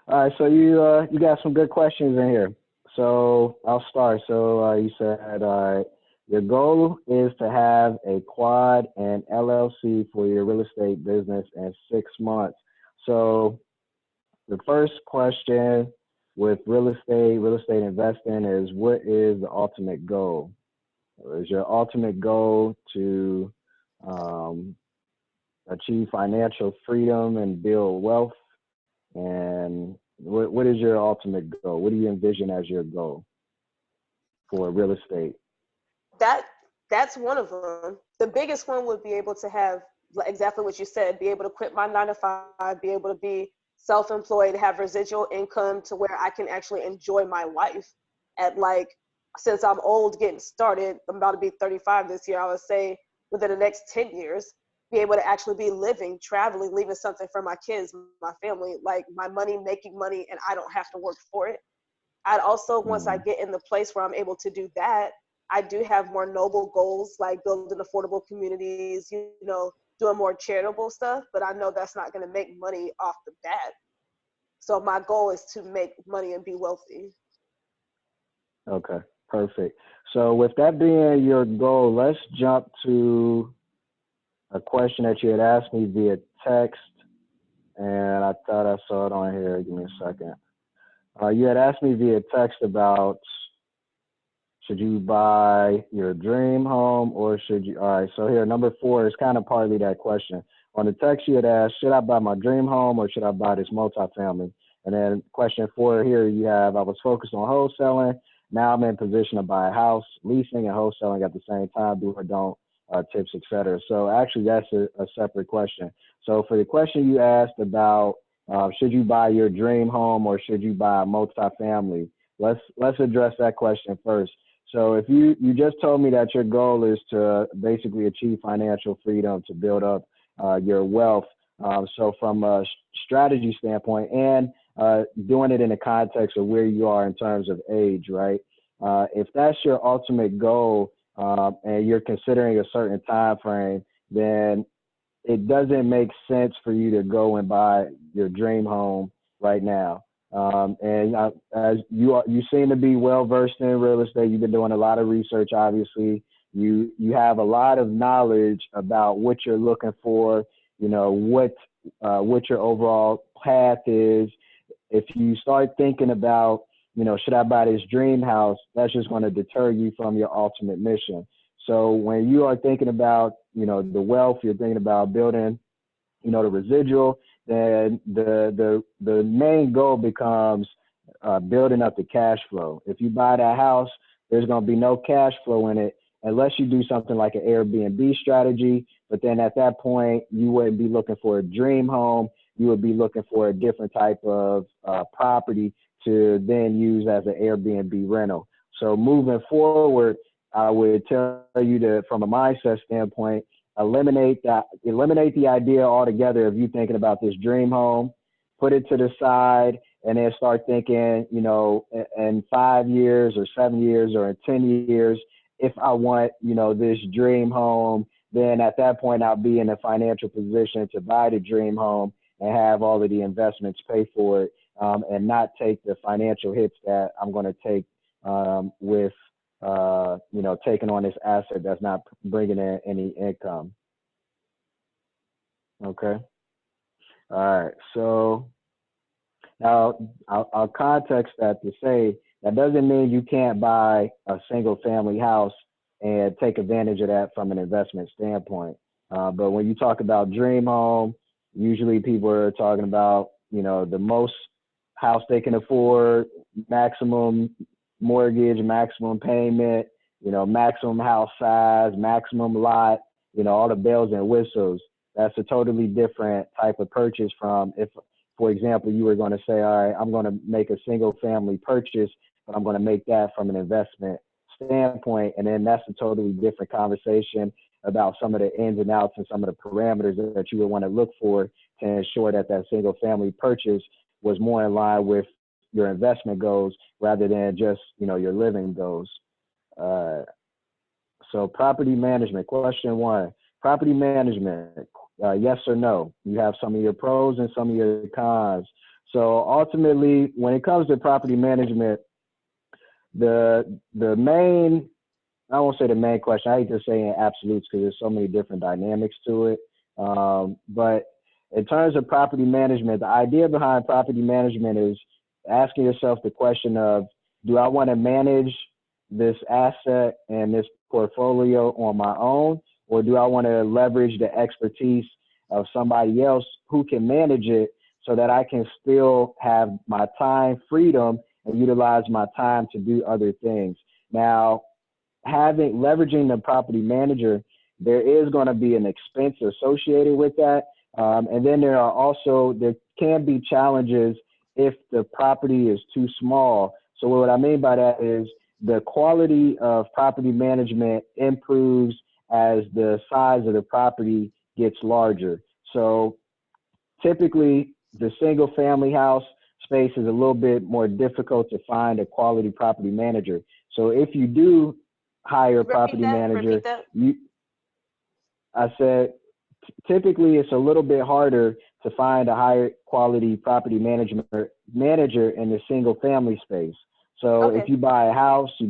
All right, so you got some good questions in here. So I'll start. So you said your goal is to have a quad and LLC for your real estate business in 6 months. So the first question with real estate investing is what is the ultimate goal? Is your ultimate goal to um, achieve financial freedom and build wealth? And what is your ultimate goal? What do you envision as your goal for real estate? That that's one of them. The biggest one would be able to have, like, exactly what you said, be able to quit my 9 to 5, be able to be self-employed, have residual income to where I can actually enjoy my life at, like, since I'm old getting started, I'm about to be 35 this year, I would say within the next 10 years, be able to actually be living, traveling, leaving something for my kids, my family, like my money, making money, and I don't have to work for it. I'd also, once I Mm, get in the place where I'm able to do that, I do have more noble goals like building affordable communities, doing more charitable stuff, but I know that's not going to make money off the bat. So my goal is to make money and be wealthy. okay, perfect. So with that being your goal, let's jump to a question that you had asked me via text, and I thought I saw it on here. Give me a second. You had asked me via text about should you buy your dream home or should you? All right, so here, number four is kind of partly that question. On the text, you had asked, should I buy my dream home or should I buy this multifamily? And then question four here, you have, I was focused on wholesaling. Now I'm in position to buy a house, leasing and wholesaling at the same time, do or don't, tips, etc. So actually, that's a separate question. So for the question you asked about should you buy your dream home or should you buy a multifamily, let's address that question first. So if you just told me that your goal is to basically achieve financial freedom to build up your wealth. So from a strategy standpoint and doing it in the context of where you are in terms of age, right? If that's your ultimate goal and you're considering a certain time frame, then it doesn't make sense for you to go and buy your dream home right now. And as you seem to be well versed in real estate. You've been doing a lot of research. Obviously, you have a lot of knowledge about what you're looking for. You know what your overall path is. If you start thinking about, should I buy this dream house? That's just going to deter you from your ultimate mission. So when you are thinking about, the wealth, you're thinking about building, the residual, then the main goal becomes building up the cash flow. If you buy that house, there's going to be no cash flow in it unless you do something like an Airbnb strategy. But then at that point, you wouldn't be looking for a dream home. You would be looking for a different type of property to then use as an Airbnb rental. So moving forward, I would tell you to, from a mindset standpoint, eliminate the idea altogether of you thinking about this dream home, put it to the side, and then start thinking, in 5 years or 7 years or in 10 years, if I want, this dream home, then at that point I'll be in a financial position to buy the dream home and have all of the investments pay for it, and not take the financial hits that I'm going to take with taking on this asset that's not bringing in any income. Okay. All right. So now I'll context that to say that doesn't mean you can't buy a single family house and take advantage of that from an investment standpoint. But when you talk about dream home, usually people are talking about, the most house they can afford, maximum mortgage, maximum payment, maximum house size, maximum lot, all the bells and whistles. That's a totally different type of purchase from if, for example, you were going to say, all right, I'm going to make a single family purchase, but I'm going to make that from an investment standpoint. And then that's a totally different conversation about some of the ins and outs and some of the parameters that you would want to look for to ensure that that single family purchase was more in line with your investment goals rather than just, your living goals. So property management, question one, property management, yes or no? You have some of your pros and some of your cons. So ultimately, when it comes to property management, the main, I won't say the main question, I hate to say in absolutes because there's so many different dynamics to it. But in terms of property management, the idea behind property management is asking yourself the question of, do I want to manage this asset and this portfolio on my own, or do I want to leverage the expertise of somebody else who can manage it so that I can still have my time freedom and utilize my time to do other things? Now, leveraging the property manager, there is going to be an expense associated with that. And then there can be challenges if the property is too small. So what I mean by that is the quality of property management improves as the size of the property gets larger. So typically the single family house space is a little bit more difficult to find a quality property manager. So if you do hire a property manager, I said typically it's a little bit harder to find a higher quality property manager in the single family space. So if you buy a house, you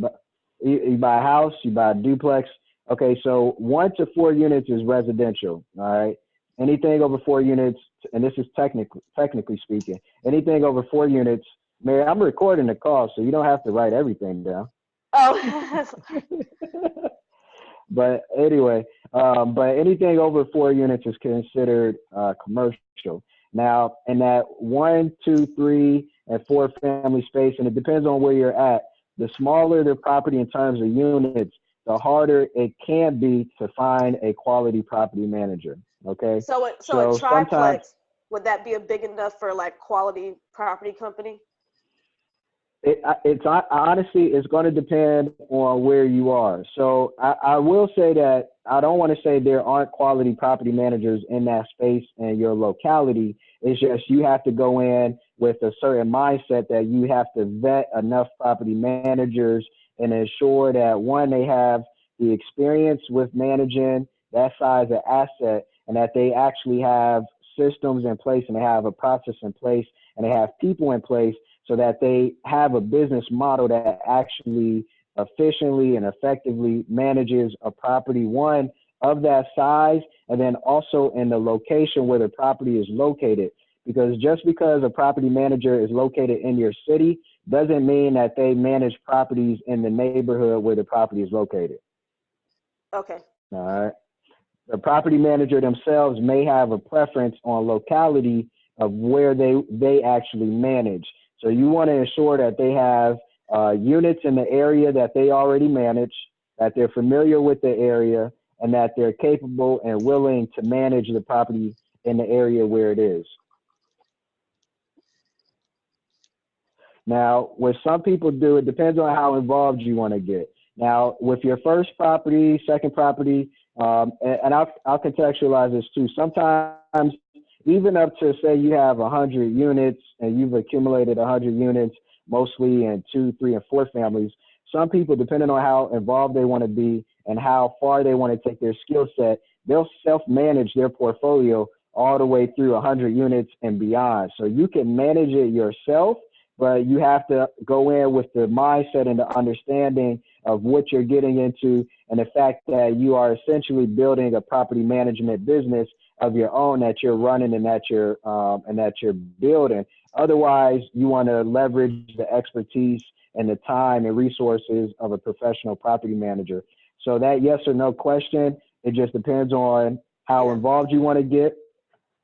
buy a duplex. Okay, so 1 to 4 units is residential. All right, anything over 4 units, and this is technically speaking, anything over 4 units. Mary, I'm recording the call, so you don't have to write everything down. Oh. But anyway, but anything over 4 units is considered commercial. Now, in that 1, 2, 3, and 4 family space, and it depends on where you're at, the smaller the property in terms of units, the harder it can be to find a quality property manager. Okay. So a triplex, would that be a big enough for like quality property company? It's honestly, it's going to depend on where you are. So I will say that I don't want to say there aren't quality property managers in that space and your locality. It's just you have to go in with a certain mindset that you have to vet enough property managers and ensure that, one, they have the experience with managing that size of asset, and that they actually have systems in place and they have a process in place and they have people in place, so that they have a business model that actually efficiently and effectively manages a property, one, of that size, and then also in the location where the property is located. Because just because a property manager is located in your city doesn't mean that they manage properties in the neighborhood where the property is located. Okay. All right. The property manager themselves may have a preference on locality of where they actually manage. So you want to ensure that they have units in the area that they already manage, that they're familiar with the area, and that they're capable and willing to manage the property in the area where it is. Now, what some people do, it depends on how involved you want to get. Now, with your first property, second property, and I'll contextualize this too. Sometimes, even up to, say you have 100 units and you've accumulated 100 units, mostly in 2, 3, and 4 families, some people, depending on how involved they want to be and how far they want to take their skill set, they'll self-manage their portfolio all the way through 100 units and beyond. So you can manage it yourself, but you have to go in with the mindset and the understanding of what you're getting into, and the fact that you are essentially building a property management business of your own that you're running and that you're building. Otherwise, you want to leverage the expertise and the time and resources of a professional property manager. So that yes or no question, it just depends on how involved you want to get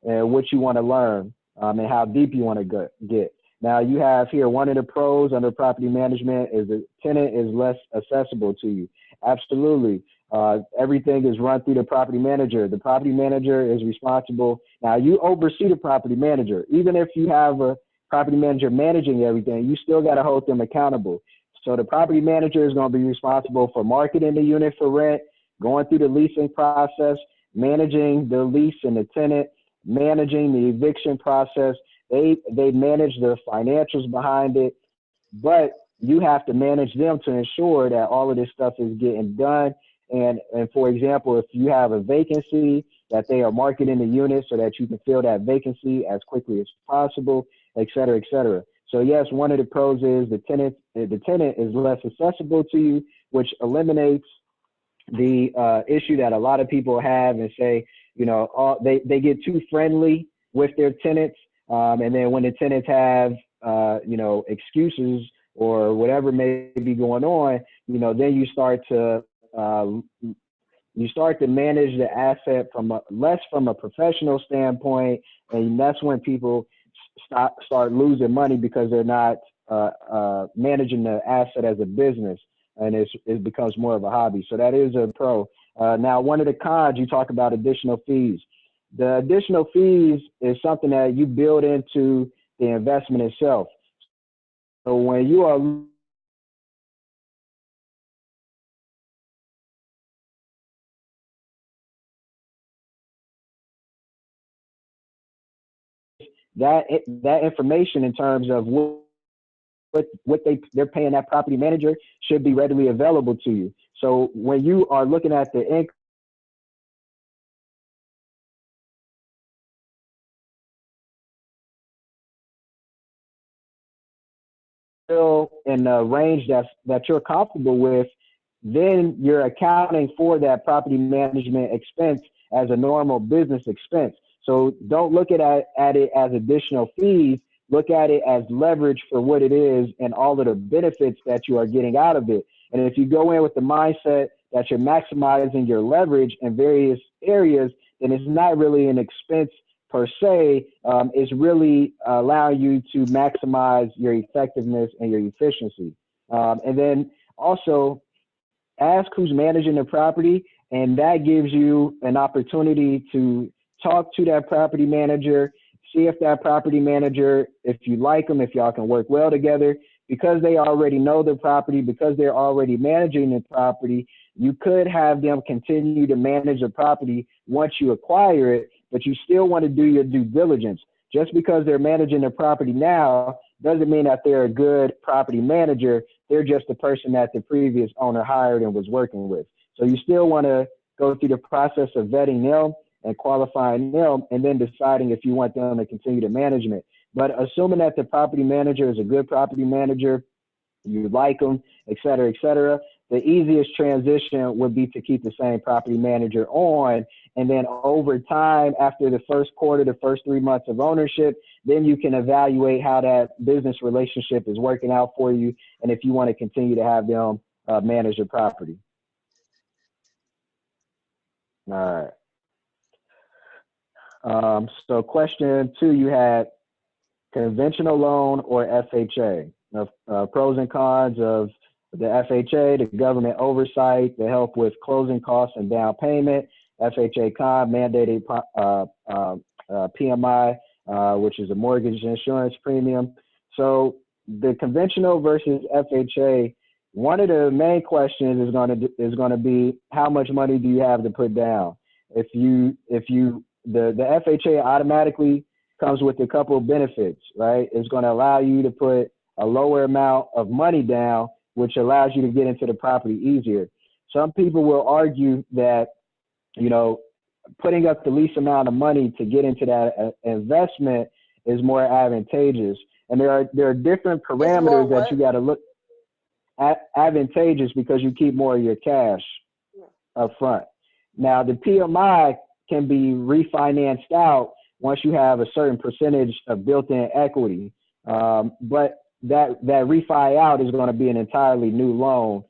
and what you want to learn, and how deep you want to get. Now, you have here, one of the pros under property management is the tenant is less accessible to you. Absolutely. Everything is run through the property manager. The property manager is responsible. Now, you oversee the property manager. Even if you have a property manager managing everything, you still got to hold them accountable. So the property manager is going to be responsible for marketing the unit for rent, going through the leasing process, managing the lease and the tenant, managing the eviction process. They manage the financials behind it, but you have to manage them to ensure that all of this stuff is getting done. And for example, if you have a vacancy, that they are marketing the unit so that you can fill that vacancy as quickly as possible. et cetera, et cetera. So yes, one of the pros is the tenant is less accessible to you, which eliminates the issue that a lot of people have and say, you know, they get too friendly with their tenants. And then when the tenants have, you know, excuses or whatever may be going on, you know, then you start to manage the asset less from a professional standpoint, and that's when people start losing money because they're not managing the asset as a business, and it becomes more of a hobby. So that is a pro. Now, one of the cons, you talk about additional fees. The additional fees is something that you build into the investment itself. So when you are that information in terms of they're paying that property manager should be readily available to you. So when you are looking at the income in a range that you're comfortable with, then you're accounting for that property management expense as a normal business expense. So don't look at it as additional fees. Look at it as leverage for what it is and all of the benefits that you are getting out of it. And if you go in with the mindset that you're maximizing your leverage in various areas, then it's not really an expense per se. It's really allowing you to maximize your effectiveness and your efficiency. And then also ask who's managing the property, and that gives you an opportunity to talk to that property manager, see if that property manager, if you like them, if y'all can work well together, because they already know the property, because they're already managing the property. You could have them continue to manage the property once you acquire it, but you still want to do your due diligence. Just because they're managing the property now doesn't mean that they're a good property manager. They're just the person that the previous owner hired and was working with. So you still want to go through the process of vetting them and qualifying them, and then deciding if you want them to continue the management. But assuming that the property manager is a good property manager, you like them, et cetera, the easiest transition would be to keep the same property manager on. And then over time, after the first quarter, the first 3 months of ownership, then you can evaluate how that business relationship is working out for you, and if you want to continue to have them manage the property. All right. So question 2, you had conventional loan or FHA. Pros and cons of the FHA: the government oversight, the help with closing costs and down payment. FHA con: mandated PMI, which is a mortgage insurance premium. So the conventional versus FHA, one of the main questions is going to be, how much money do you have to put down? The FHA automatically comes with a couple of benefits, right? It's going to allow you to put a lower amount of money down, which allows you to get into the property easier. Some people will argue that, you know, putting up the least amount of money to get into that investment is more advantageous. And there are different parameters that you got to look at. Advantageous because you keep more of your cash up front. Now, the PMI can be refinanced out once you have a certain percentage of built-in equity. But that refi out is going to be an entirely new loan,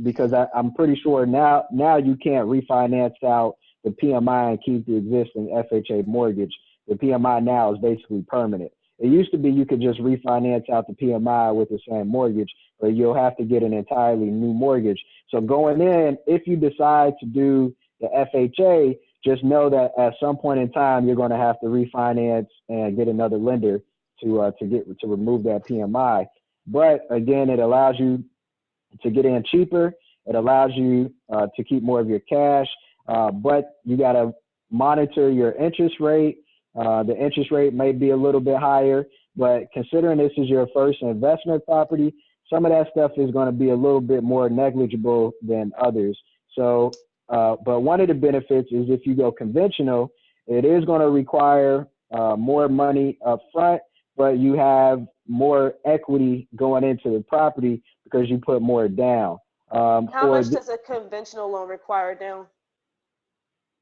because I'm pretty sure now you can't refinance out the PMI and keep the existing FHA mortgage. The PMI now is basically permanent. It used to be you could just refinance out the PMI with the same mortgage, but you'll have to get an entirely new mortgage. So going in, if you decide to do the FHA, just know that at some point in time, you're going to have to refinance and get another lender to remove that PMI. But again, it allows you to get in cheaper. It allows you to keep more of your cash, but you got to monitor your interest rate. The interest rate may be a little bit higher, but considering this is your first investment property, some of that stuff is going to be a little bit more negligible than others. So, but one of the benefits is if you go conventional, it is going to require more money up front, but you have more equity going into the property because you put more down. How much does a conventional loan require down?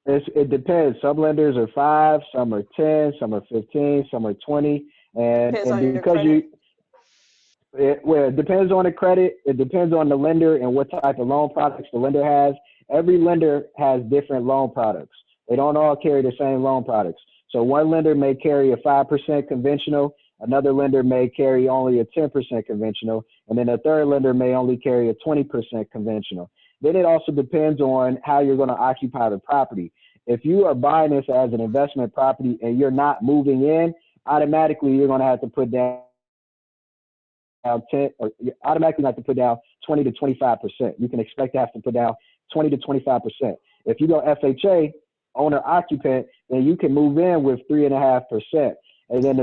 It depends. Some lenders are 5, some are 10, some are 15, some are 20, and Depends on your because credit. it depends on the credit. It depends on the lender and what type of loan products the lender has. Every lender has different loan products. They don't all carry the same loan products. So one lender may carry a 5% conventional, another lender may carry only a 10% conventional, and then a third lender may only carry a 20% conventional. Then it also depends on how you're going to occupy the property. If you are buying this as an investment property and you're not moving in, automatically you're going to have to put down 10, or you automatically have to put down 20 to 25%. You can expect to have to put down 20 to 25%. If you go FHA, owner occupant, then you can move in with 3.5%. And then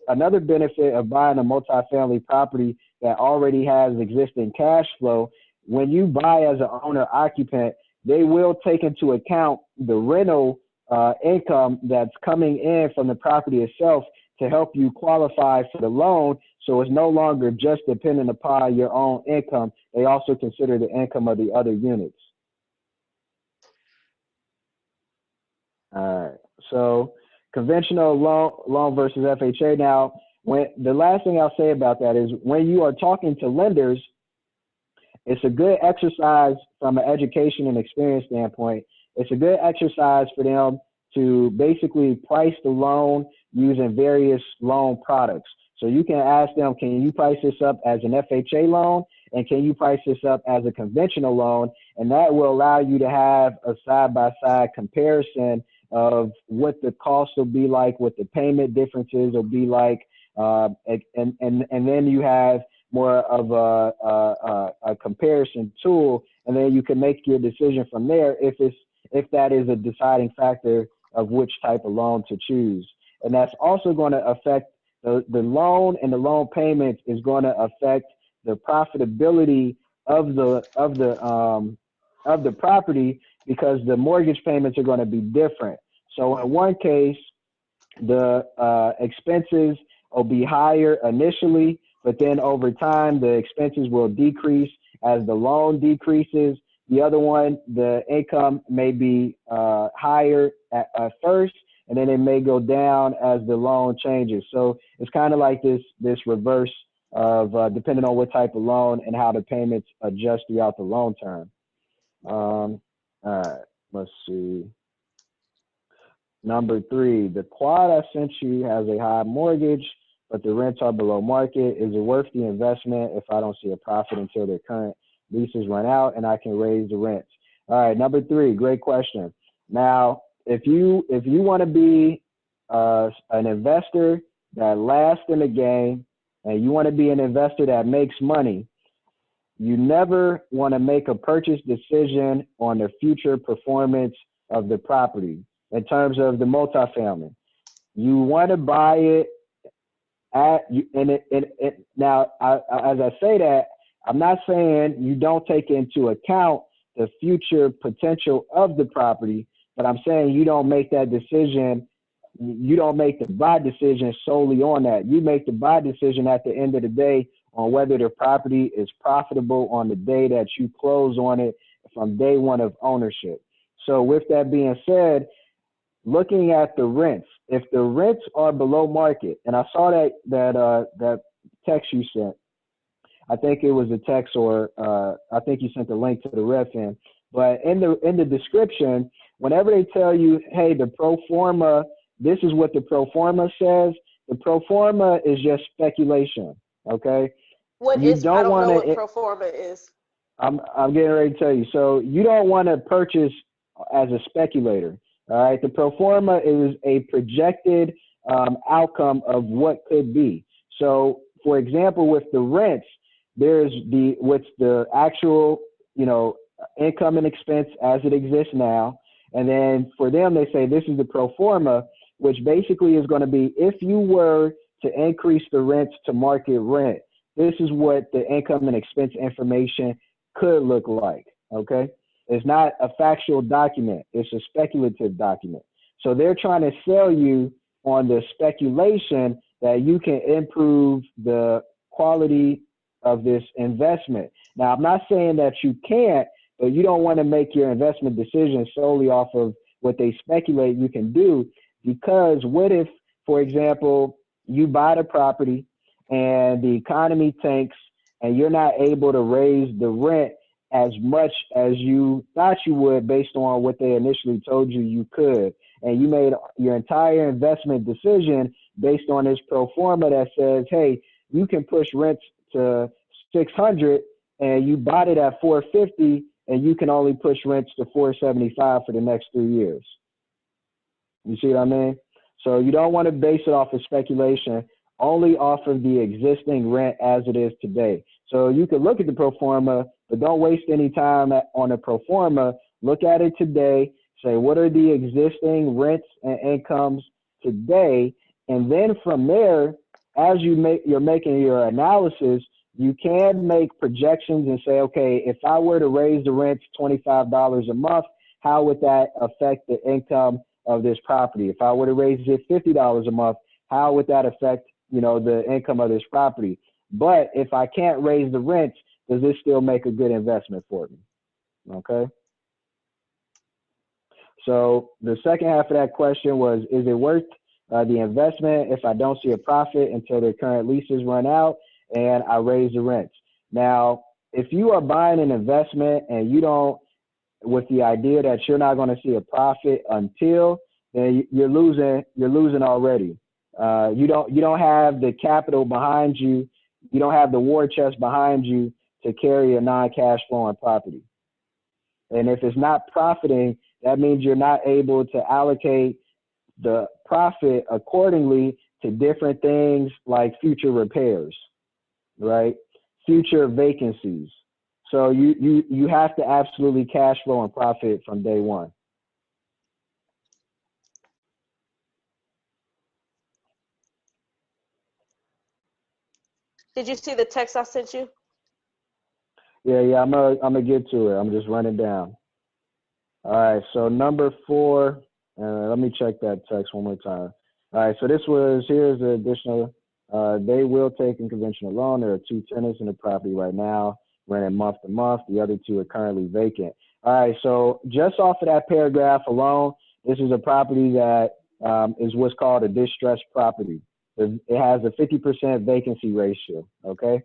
another benefit of buying a multifamily property that already has existing cash flow, when you buy as an owner occupant, they will take into account the rental income that's coming in from the property itself to help you qualify for the loan. So it's no longer just dependent upon your own income. They also consider the income of the other units. All right. So conventional loan versus FHA. Now, the last thing I'll say about that is when you are talking to lenders, it's a good exercise from an education and experience standpoint. It's a good exercise for them to basically price the loan using various loan products. So you can ask them, can you price this up as an FHA loan? And can you price this up as a conventional loan? And that will allow you to have a side-by-side comparison of what the cost will be like, what the payment differences will be like. And then you have more of a comparison tool, and then you can make your decision from there if that is a deciding factor of which type of loan to choose. And that's also going to affect the loan, and the loan payments is going to affect the profitability of the property, because the mortgage payments are going to be different. So in one case, the expenses will be higher initially, but then over time, the expenses will decrease as the loan decreases. The other one, the income may be higher at first, and then it may go down as the loan changes. So it's kind of like this reverse of depending on what type of loan and how the payments adjust throughout the loan term. All right, let's see. Number 3, the quad I sent you has a high mortgage, but the rents are below market. Is it worth the investment if I don't see a profit until their current leases run out and I can raise the rents? All right, number 3, great question. Now, if you want to be an investor that lasts in the game, and you want to be an investor that makes money, you never want to make a purchase decision on the future performance of the property in terms of the multifamily. You want to buy it now, as I say that, I'm not saying you don't take into account the future potential of the property, but I'm saying you don't make that decision. You don't make the buy decision solely on that. You make the buy decision at the end of the day on whether the property is profitable on the day that you close on it from day one of ownership. So with that being said, looking at the rents, if the rents are below market, and I saw that text you sent, I think it was a text, or I think you sent the link to the ref in, but in the description, whenever they tell you, hey, the pro forma, this is what the pro forma says, the pro forma is just speculation, okay? I don't know what pro forma is. I'm getting ready to tell you. So you don't want to purchase as a speculator, all right? The pro forma is a projected outcome of what could be. So, for example, with the rents, there's what's the actual, income and expense as it exists now. And then for them, they say this is the pro forma, which basically is going to be if you were to increase the rents to market rent, this is what the income and expense information could look like, okay? It's not a factual document. It's a speculative document. So they're trying to sell you on the speculation that you can improve the quality of this investment. Now, I'm not saying that you can't, but you don't want to make your investment decisions solely off of what they speculate you can do. Because what if, for example, you buy the property and the economy tanks and you're not able to raise the rent as much as you thought you would based on what they initially told you you could. And you made your entire investment decision based on this pro forma that says, hey, you can push rents to 600 and you bought it at 450 and you can only push rents to 475 for the next 3 years. You see what I mean? So you don't want to base it off of speculation, only off of the existing rent as it is today. So you can look at the pro forma, but don't waste any time on the pro forma. Look at it today. Say, what are the existing rents and incomes today? And then from there, as you're making your analysis, you can make projections and say, okay, if I were to raise the rents $25 a month, how would that affect the income of this property? If I were to raise it $50 a month, how would that affect, the income of this property? But if I can't raise the rents, does this still make a good investment for me? Okay. So the second half of that question was, is it worth the investment if I don't see a profit until their current leases run out and I raise the rents? Now, if you are buying an investment and you don't, with the idea that you're not going to see a profit until, then you're losing already. You don't have the capital behind you. You don't have the war chest behind you to carry a non-cash flowing property. And if it's not profiting, that means you're not able to allocate the profit accordingly to different things like future repairs, right? Future vacancies. So you have to absolutely cash flow and profit from day one. Did you see the text I sent you? Yeah, I'm gonna get to it. I'm just running down. All right, so number 4, let me check that text one more time. All right, so here's the additional, they will take in conventional loan. There are 2 tenants in the property right now, renting month to month. The other 2 are currently vacant. All right, so just off of that paragraph alone, this is a property that is what's called a distressed property. It has a 50% vacancy ratio, okay?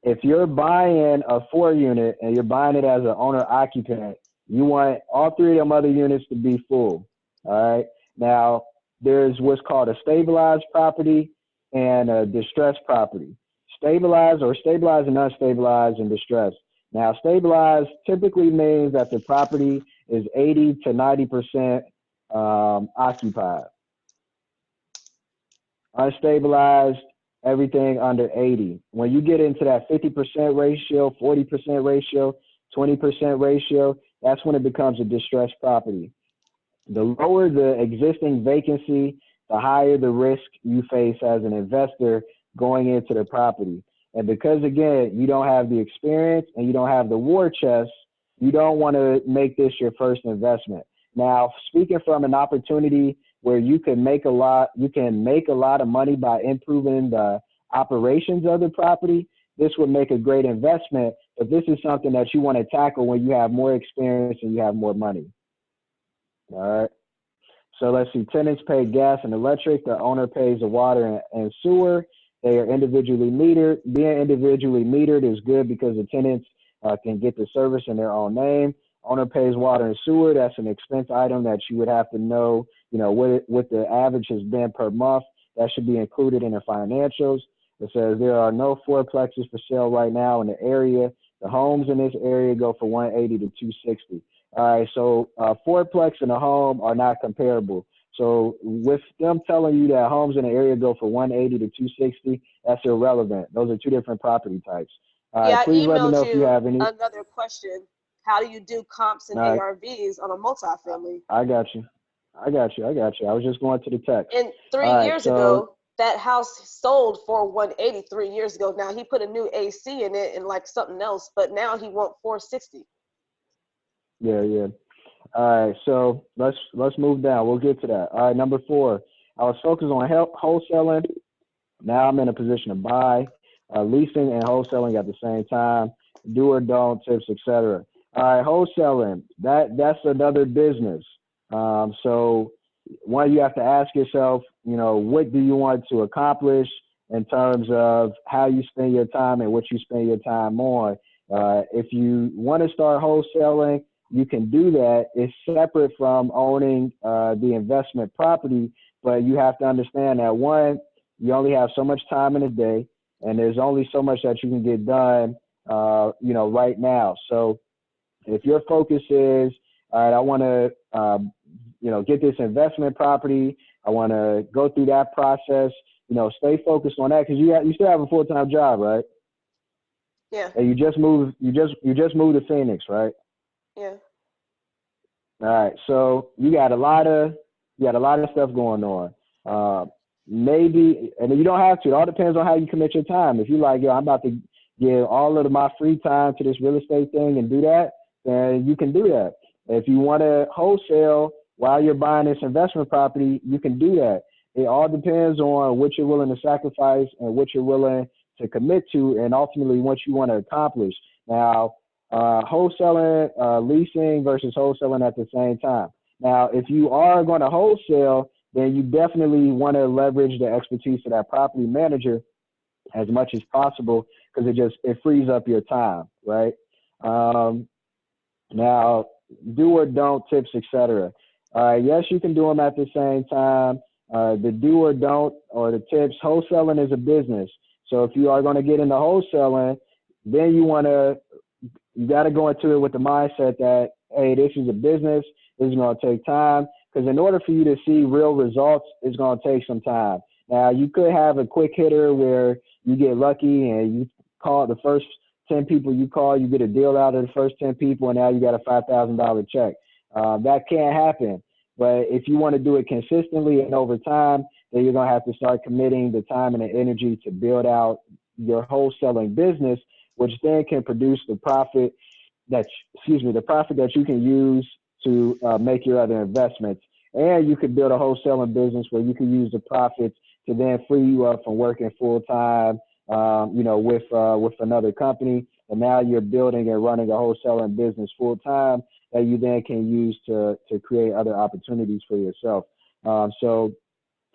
If you're buying a 4-unit and you're buying it as an owner-occupant, you want all 3 of them other units to be full, all right? Now, there's what's called a stabilized property and a distressed property. Stabilized and unstabilized and distressed. Now, stabilized typically means that the property is 80 to 90% occupied. Unstabilized, everything under 80. When you get into that 50% ratio, 40% ratio, 20% ratio, that's when it becomes a distressed property. The lower the existing vacancy, the higher the risk you face as an investor going into the property. And because, again, you don't have the experience and you don't have the war chest, you don't want to make this your first investment. Now, speaking from an opportunity where you can make a lot of money by improving the operations of the property, this would make a great investment. But this is something that you want to tackle when you have more experience and you have more money. All right. So let's see. Tenants pay gas and electric. The owner pays the water and sewer. They are individually metered. Being individually metered is good because the tenants can get the service in their own name. Owner pays water and sewer. That's an expense item that you would have to know, what the average has been per month. That should be included in the financials. It says there are no fourplexes for sale right now in the area. The homes in this area go for $180 to $260. All right, so fourplex and a home are not comparable. So with them telling you that homes in the area go for $180 to $260, that's irrelevant. Those are 2 different property types. Yeah, I please let me know if you have any. Another question. How do you do comps and ARVs on a multifamily? I got you. I was just going to the text. And 3 years ago, that house sold for $180 3 years ago. Now he put a new AC in it and like something else, but now he wants $460. Yeah. All right, so let's move down. We'll get to that. All right, number 4. I was focused on wholesaling. Now I'm in a position to buy, leasing and wholesaling at the same time, do or don't, tips, etc. All right, wholesaling, that's another business. So one, you have to ask yourself, what do you want to accomplish in terms of how you spend your time and what you spend your time on. If you want to start wholesaling, you can do that. It's separate from owning the investment property, but you have to understand that one, you only have so much time in a day, and there's only so much that you can get done, right now. So if your focus is, all right, I want to, get this investment property, I want to go through that process, stay focused on that because you still have a full-time job, right? Yeah. And you just moved to Phoenix, right? Yeah. All right. So you got a lot of stuff going on. Maybe, and you don't have to. It all depends on how you commit your time. If you like, I'm about to give all of my free time to this real estate thing and do that, then you can do that. If you want to wholesale while you're buying this investment property, you can do that. It all depends on what you're willing to sacrifice and what you're willing to commit to, and ultimately what you want to accomplish. Now, wholesaling, leasing versus wholesaling at the same time. Now, if you are going to wholesale, then you definitely want to leverage the expertise of that property manager as much as possible because it frees up your time, right? Now, do or don't tips, etc. Yes, you can do them at the same time. The do or don't or the tips, wholesaling is a business. So if you are going to get into wholesaling, then you got to go into it with the mindset that, hey, this is a business. This is going to take time. Because in order for you to see real results, it's going to take some time. Now, you could have a quick hitter where you get lucky and you call the first 10 people you call, you get a deal out of the first 10 people, and now you got a $5,000 check. That can't happen. But if you want to do it consistently and over time, then you're going to have to start committing the time and the energy to build out your wholesaling business, which then can produce the profit that you can use to make your other investments. And you could build a wholesaling business where you can use the profits to then free you up from working full time, with another company. And now you're building and running a wholesaling business full time that you then can use to create other opportunities for yourself. So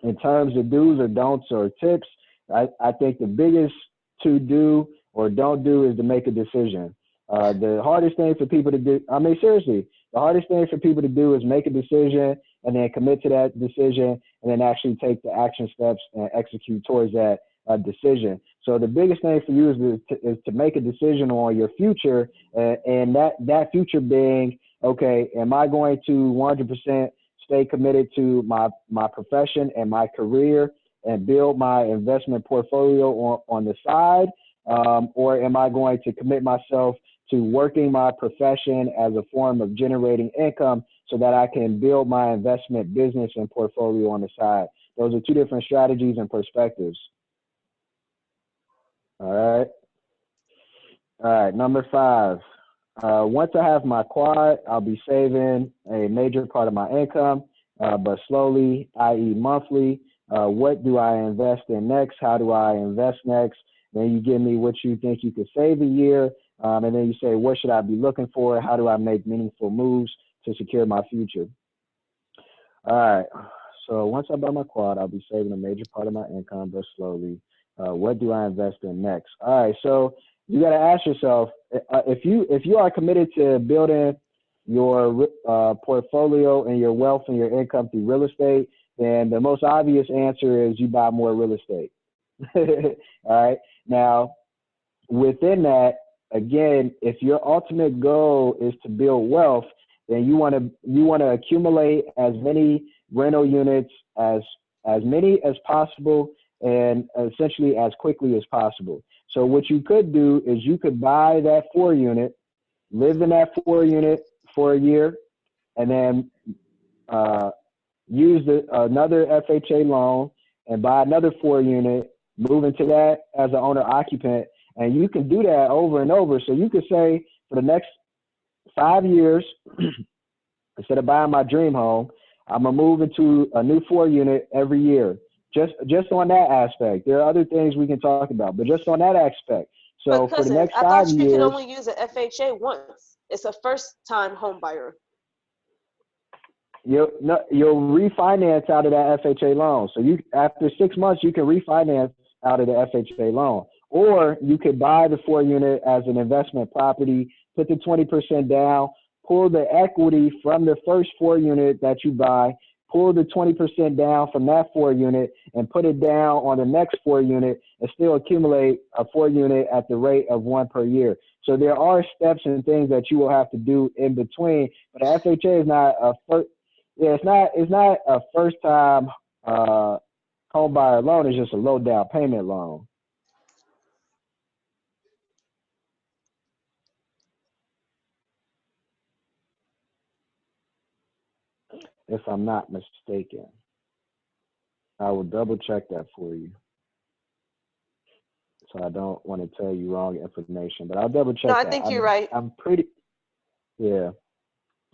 in terms of do's or don'ts or tips, I think the biggest to do or don't do is to make a decision. The hardest thing for people to do, seriously, the hardest thing for people to do is make a decision and then commit to that decision and then actually take the action steps and execute towards that decision. So the biggest thing for you is to make a decision on your future, and that future being, okay, am I going to 100% stay committed to my profession and my career and build my investment portfolio on the side, or am I going to commit myself to working my profession as a form of generating income so that I can build my investment business and portfolio on the side? Those are two different strategies and perspectives. All right. Number 5. Once I have my quad, I'll be saving a major part of my income, but slowly, i.e. monthly. What do I invest in next? How do I invest next? Then you give me what you think you could save a year. And then you say, what should I be looking for? How do I make meaningful moves to secure my future? All right. So once I buy my quad, I'll be saving a major part of my income, but slowly. What do I invest in next? All right. So you got to ask yourself, if you are committed to building your portfolio and your wealth and your income through real estate, then the most obvious answer is you buy more real estate. All right. Now, within that, again, if your ultimate goal is to build wealth, then you want to accumulate as many rental units as many as possible and essentially as quickly as possible. So what you could do is you could buy that 4 unit, live in that 4 unit for a year, and then use another FHA loan and buy another 4 unit, move into that as an owner occupant. And you can do that over and over. So you could say for the next 5 years, instead of buying my dream home, I'm gonna move into a new 4-unit every year. Just on that aspect. There are other things we can talk about, but just on that aspect. But So for the cousin, next I 5 thought you could years, only use an FHA once. It's a first-time home buyer. you'll refinance out of that FHA loan. So you after 6 months you can refinance out of the FHA loan, or you could buy the 4-unit as an investment property, put the 20% down, pull the equity from the first 4-unit that you buy, pull the 20% down from that 4-unit, and put it down on the next 4-unit, and still accumulate a 4-unit at the rate of 1 per year. So there are steps and things that you will have to do in between. But the FHA is not a first. Yeah, it's not a first time home buyer loan. It's just a low down payment loan, if I'm not mistaken. I will double check that for you, so I don't want to tell you wrong information. But I'll double No, check I that. think you're right. I'm pretty. Yeah.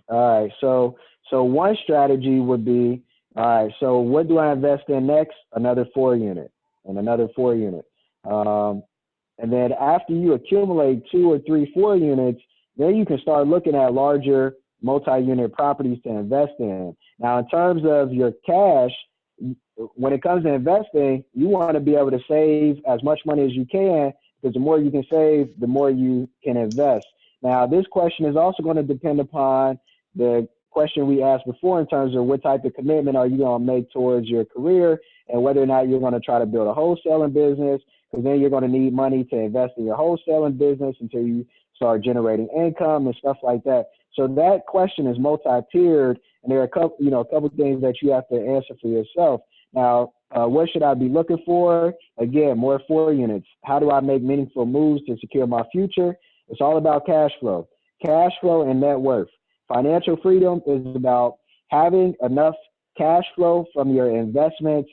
All right. So one strategy would be, all right. So what do I invest in next? Another 4-unit and another 4-unit. And then after you accumulate 2 or 3 4-units, then you can start looking at larger multi-unit properties to invest in. Now, in terms of your cash, when it comes to investing, you want to be able to save as much money as you can, because the more you can save, the more you can invest. Now, this question is also going to depend upon the question we asked before in terms of what type of commitment are you going to make towards your career, and whether or not you're going to try to build a wholesaling business, because then you're going to need money to invest in your wholesaling business until you start generating income and stuff like that. So that question is multi-tiered, and there are a couple things that you have to answer for yourself. Now, what should I be looking for? Again, more 4-units. How do I make meaningful moves to secure my future? It's all about cash flow and net worth. Financial freedom is about having enough cash flow from your investments,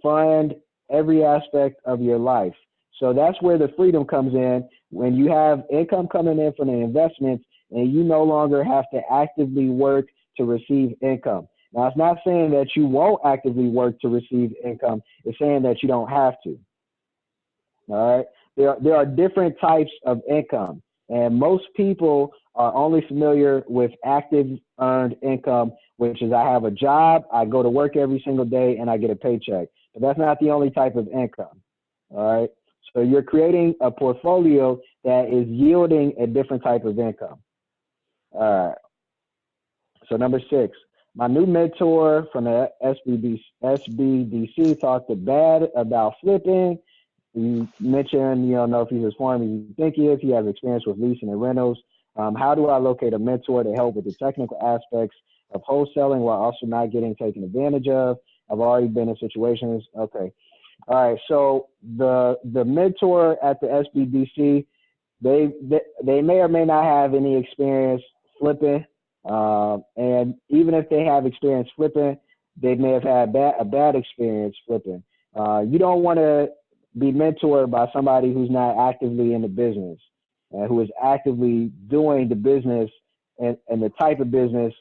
fund every aspect of your life. So that's where the freedom comes in, when you have income coming in from the investments and you no longer have to actively work to receive income. Now, it's not saying that you won't actively work to receive income. It's saying that you don't have to. All right. There are different types of income, and most people are only familiar with active earned income, which is I have a job, I go to work every single day, and I get a paycheck. But that's not the only type of income. All right. So you're creating a portfolio that is yielding a different type of income. All right. So number 6, my new mentor from the SBDC talked bad about flipping. He mentioned, you don't know if he's as farm as you think he is. He has experience with leasing and rentals. How do I locate a mentor to help with the technical aspects of wholesaling while also not getting taken advantage of? I've already been in situations. Okay. All right. So the mentor at the SBDC, they may or may not have any experience flipping. And even if they have experience flipping, they may have had a bad experience flipping. You don't want to be mentored by somebody who's not actively in the business, who is actively doing the business and the type of business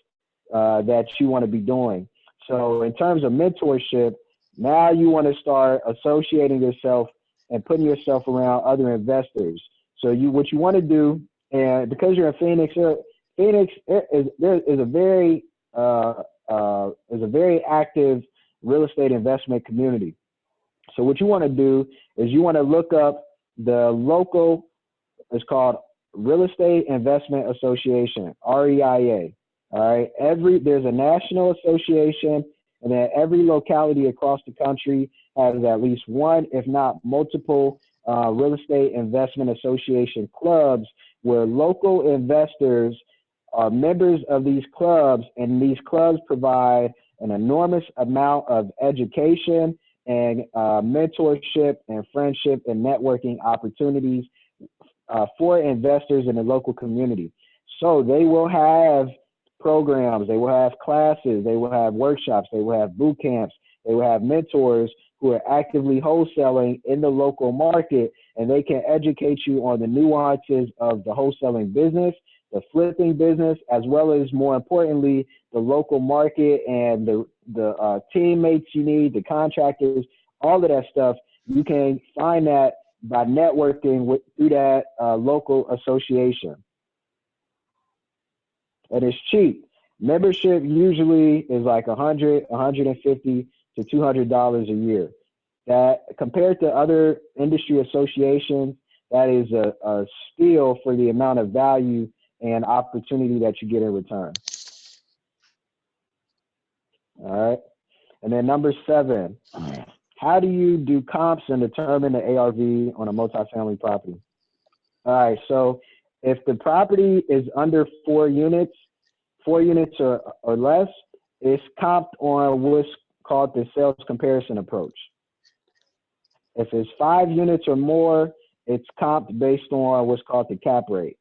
that you want to be doing. So in terms of mentorship, now you want to start associating yourself and putting yourself around other investors. So what you want to do, and because you're in Phoenix is a very active real estate investment community. So what you want to do is you want to look up the local, it's called Real Estate Investment Association, REIA. All right. There's a national association, and then every locality across the country has at least one, if not multiple, real estate investment association clubs, where local investors are members of these clubs, and these clubs provide an enormous amount of education and mentorship and friendship and networking opportunities for investors in the local community. So they will have programs, they will have classes, they will have workshops, they will have boot camps, they will have mentors who are actively wholesaling in the local market, and they can educate you on the nuances of the wholesaling business, the flipping business, as well as, more importantly, the local market and the teammates you need, the contractors, all of that stuff. You can find that by networking through that local association. And it's cheap. Membership usually is like $100, $150 to $200 a year. That, compared to other industry associations, that is a steal for the amount of value and opportunity that you get in return. All right. And then number 7, how do you do comps and determine the ARV on a multifamily property? All right. So if the property is under 4 units or less, it's comped on what's called the sales comparison approach. If it's 5 units or more, it's comped based on what's called the cap rate.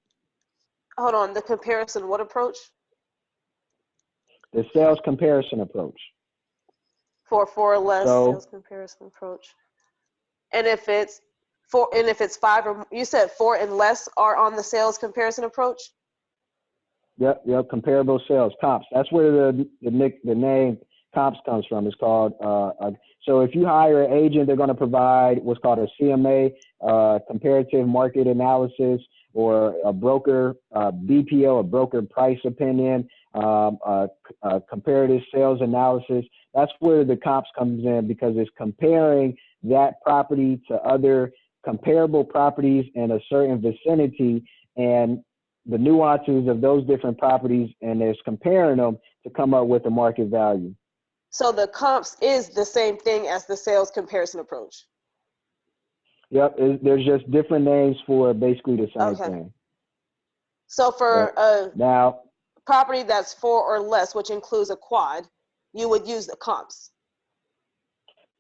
Hold on, the comparison what approach? The sales comparison approach. For 4 or less, sales comparison approach. And if it's 5 or, you said 4 and less are on the sales comparison approach? Yep, comparable sales, comps. That's where the name comps comes from. It's called, so if you hire an agent, they're going to provide what's called a CMA, comparative market analysis, or a broker, BPO, a broker price opinion, comparative sales analysis. That's where the comps comes in, because it's comparing that property to other comparable properties in a certain vicinity and the nuances of those different properties, and it's comparing them to come up with a market value. So the comps is the same thing as the sales comparison approach? Yep, there's just different names for basically the same thing. So for now, property that's 4 or less, which includes a quad, you would use the comps.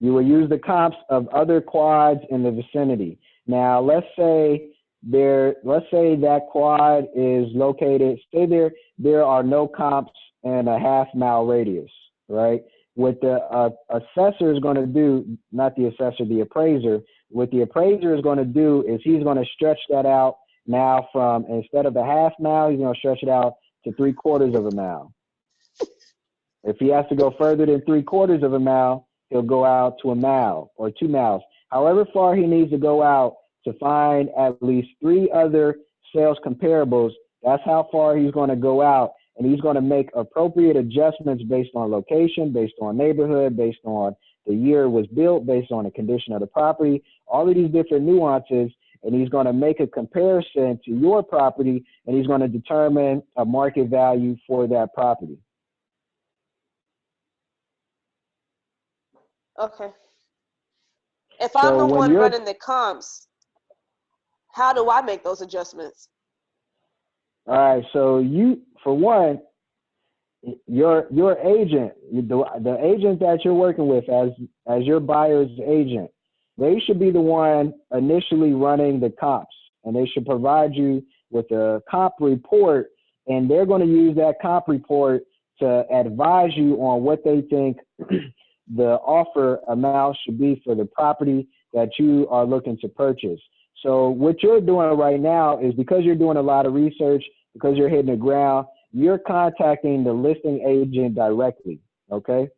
You will use the comps of other quads in the vicinity. Now, let's say that quad is located, say there are no comps in a half-mile radius, right? What the assessor is going to do, not the assessor, the appraiser, what the appraiser is going to do is he's going to stretch that out now from, instead of a half mile, he's going to stretch it out to 3/4 of a mile. If he has to go further than 3/4 of a mile, he'll go out to a mile or 2 miles. However far he needs to go out to find at least 3 other sales comparables, that's how far he's going to go out. And he's going to make appropriate adjustments based on location, based on neighborhood, based on the year it was built, based on the condition of the property, all of these different nuances. And he's going to make a comparison to your property, and he's going to determine a market value for that property. Okay. If I'm the one running the comps, how do I make those adjustments? All right, so you, for one, your agent, the agent that you're working with as your buyer's agent, they should be the one initially running the comps, and they should provide you with a comp report, and they're going to use that comp report to advise you on what they think the offer amount should be for the property that you are looking to purchase. So what you're doing right now is, because you're doing a lot of research, because you're hitting the ground, you're contacting the listing agent directly, okay?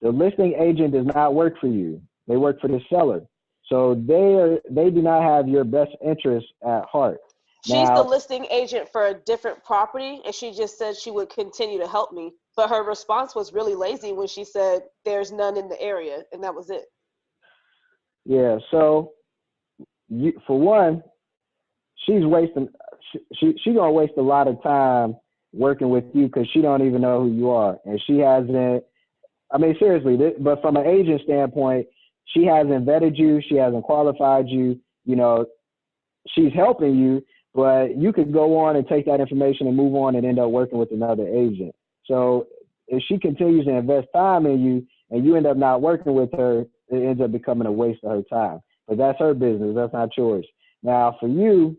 The listing agent does not work for you. They work for the seller. So they do not have your best interest at heart. She's the listing agent for a different property, and she just said she would continue to help me. But her response was really lazy when she said there's none in the area, and that was it. Yeah, so for one, she's wasting, she's gonna waste a lot of time working with you because she don't even know who you are, and she hasn't. I mean, seriously, but from an agent standpoint, she hasn't vetted you, she hasn't qualified you. You know, she's helping you, but you could go on and take that information and move on and end up working with another agent. So if she continues to invest time in you and you end up not working with her, it ends up becoming a waste of her time. But that's her business. That's not yours. Now, for you,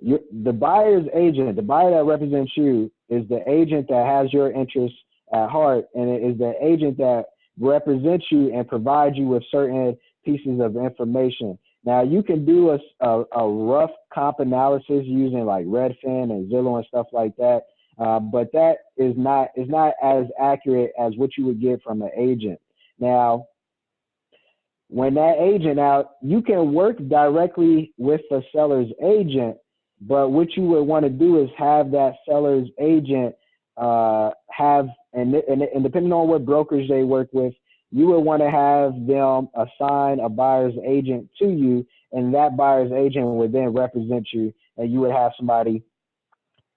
the buyer's agent, the buyer that represents you, is the agent that has your interests at heart, and it is the agent that represents you and provides you with certain pieces of information. Now you can do a rough comp analysis using like Redfin and Zillow and stuff like that, but that is not as accurate as what you would get from an agent. Now, when that agent out, you can work directly with the seller's agent, but what you would want to do is have that seller's agent have, and depending on what brokers they work with, you would want to have them assign a buyer's agent to you, and that buyer's agent would then represent you, and you would have somebody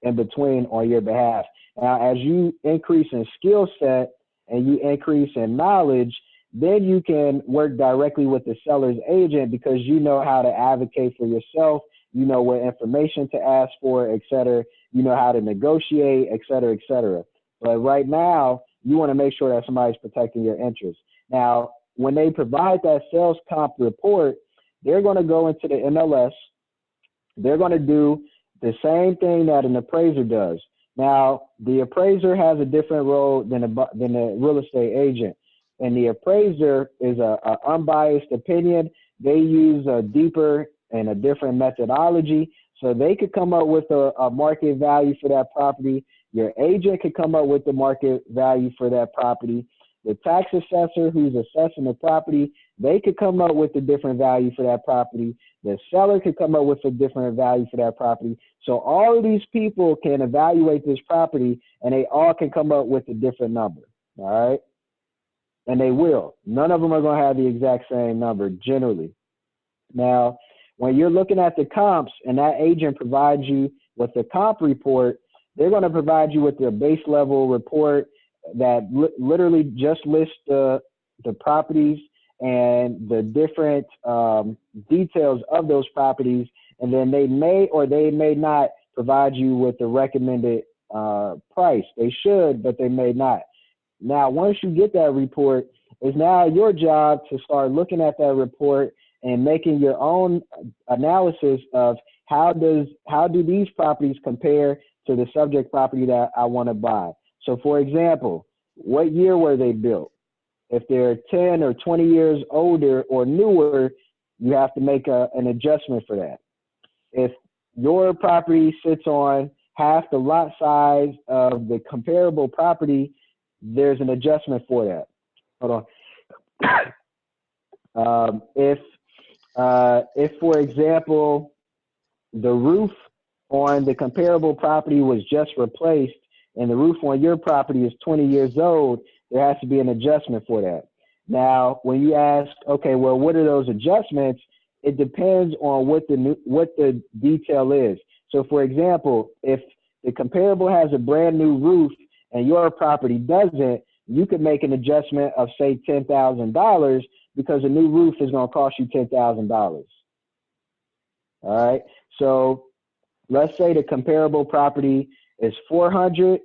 in between on your behalf. Now, as you increase in skill set and you increase in knowledge, then you can work directly with the seller's agent because you know how to advocate for yourself, you know what information to ask for, et cetera, you know how to negotiate, et cetera, et cetera. But right now, you want to make sure that somebody's protecting your interests. Now, when they provide that sales comp report, they're going to go into the MLS. They're going to do the same thing that an appraiser does. Now, the appraiser has a different role than the real estate agent. And the appraiser is an unbiased opinion. They use a deeper and a different methodology. So they could come up with a market value for that property. Your agent could come up with the market value for that property. The tax assessor who's assessing the property, they could come up with a different value for that property. The seller could come up with a different value for that property. So all of these people can evaluate this property, and they all can come up with a different number, all right? And they will. None of them are going to have the exact same number generally. Now, when you're looking at the comps and that agent provides you with the comp report, they're going to provide you with the base level report that literally just lists the properties and the different details of those properties. And then they may or they may not provide you with the recommended price. They should, but they may not. Now, once you get that report, it's now your job to start looking at that report and making your own analysis of how do these properties compare to the subject property that I want to buy. So, for example, what year were they built? If they're 10 or 20 years older or newer, you have to make an adjustment for that. If your property sits on half the lot size of the comparable property, there's an adjustment for that. Hold on. If, for example, the roof on the comparable property was just replaced and the roof on your property is 20 years old, there has to be an adjustment for that. Now, when you ask, okay, well, what are those adjustments? It depends on what the detail is. So, for example, if the comparable has a brand new roof and your property doesn't, you could make an adjustment of, say, $10,000 because a new roof is going to cost you $10,000. All right. So let's say the comparable property is 400,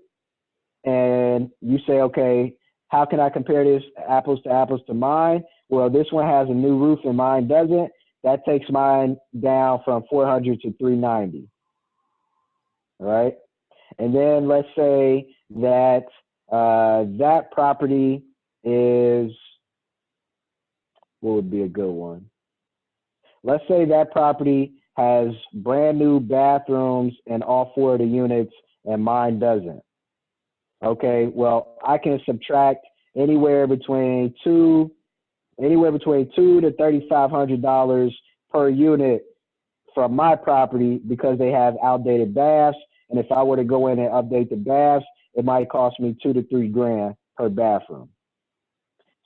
and you say, okay, how can I compare this apples to mine? Well, this one has a new roof and mine doesn't. That takes mine down from 400 to 390. All right. And then let's say that that property is, what would be a good one? Let's say that property has brand new bathrooms in all 4 of the units and mine doesn't. Okay, well, I can subtract anywhere between $200 to $3,500 per unit from my property because they have outdated baths. And if I were to go in and update the baths, it might cost me $2 to $3 grand per bathroom.